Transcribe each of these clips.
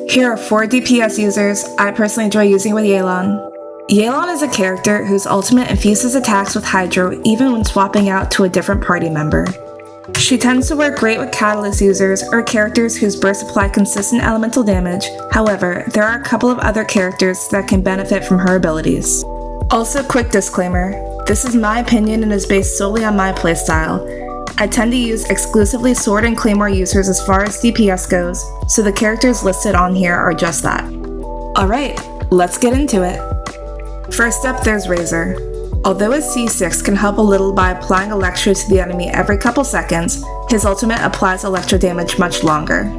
Here are 4 DPS users I personally enjoy using with Yelan. Yelan is a character whose ultimate infuses attacks with Hydro even when swapping out to a different party member. She tends to work great with Catalyst users or characters whose bursts apply consistent elemental damage. However, there are a couple of other characters that can benefit from her abilities. Also, quick disclaimer, this is my opinion and is based solely on my playstyle. I tend to use exclusively Sword and Claymore users as far as DPS goes, so the characters listed on here are just that. Alright, let's get into it. First up, there's Razor. Although his C6 can help a little by applying Electro to the enemy every couple seconds, his ultimate applies Electro damage much longer.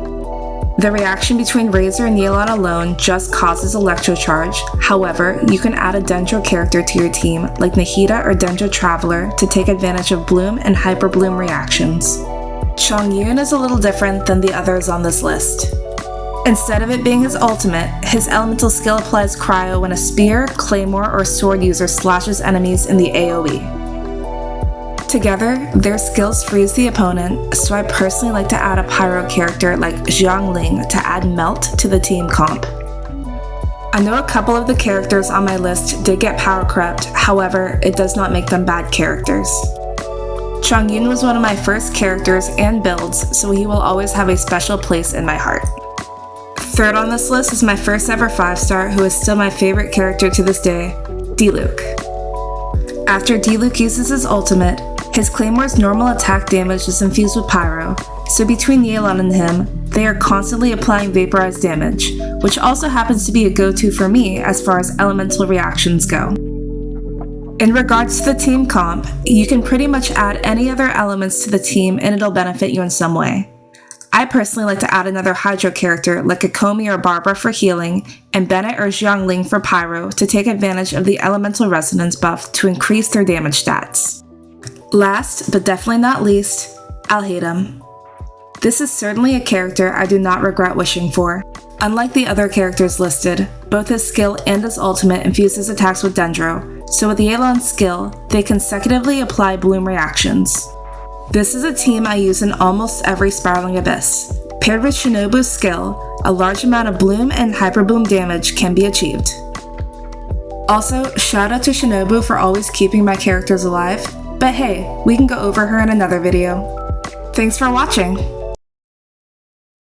The reaction between Razor and Yelan alone just causes Electro charge. However, you can add a Dendro character to your team, like Nahida or Dendro Traveler, to take advantage of Bloom and Hyper Bloom reactions. Chongyun is a little different than the others on this list. Instead of it being his ultimate, his elemental skill applies Cryo when a spear, claymore, or sword user slashes enemies in the AoE. Together, their skills freeze the opponent, so I personally like to add a Pyro character like Xiangling to add Melt to the team comp. I know a couple of the characters on my list did get power crept, however, it does not make them bad characters. Chongyun was one of my first characters and builds, so he will always have a special place in my heart. Third on this list is my first ever 5-star, who is still my favorite character to this day, Diluc. After Diluc uses his ultimate, his Claymore's normal attack damage is infused with Pyro, so between Yelan and him, they are constantly applying vaporized damage, which also happens to be a go-to for me as far as elemental reactions go. In regards to the team comp, you can pretty much add any other elements to the team and it'll benefit you in some way. I personally like to add another Hydro character like Akomi or Barbara for healing, and Bennett or Xiangling for Pyro to take advantage of the elemental resonance buff to increase their damage stats. Last, but definitely not least, Alhaitham. This is certainly a character I do not regret wishing for. Unlike the other characters listed, both his skill and his ultimate infuse his attacks with Dendro, so with Yelan's skill, they consecutively apply Bloom reactions. This is a team I use in almost every Spiraling Abyss. Paired with Shinobu's skill, a large amount of Bloom and Hyper Bloom damage can be achieved. Also, shout out to Shinobu for always keeping my characters alive, but hey, we can go over her in another video. Thanks for watching!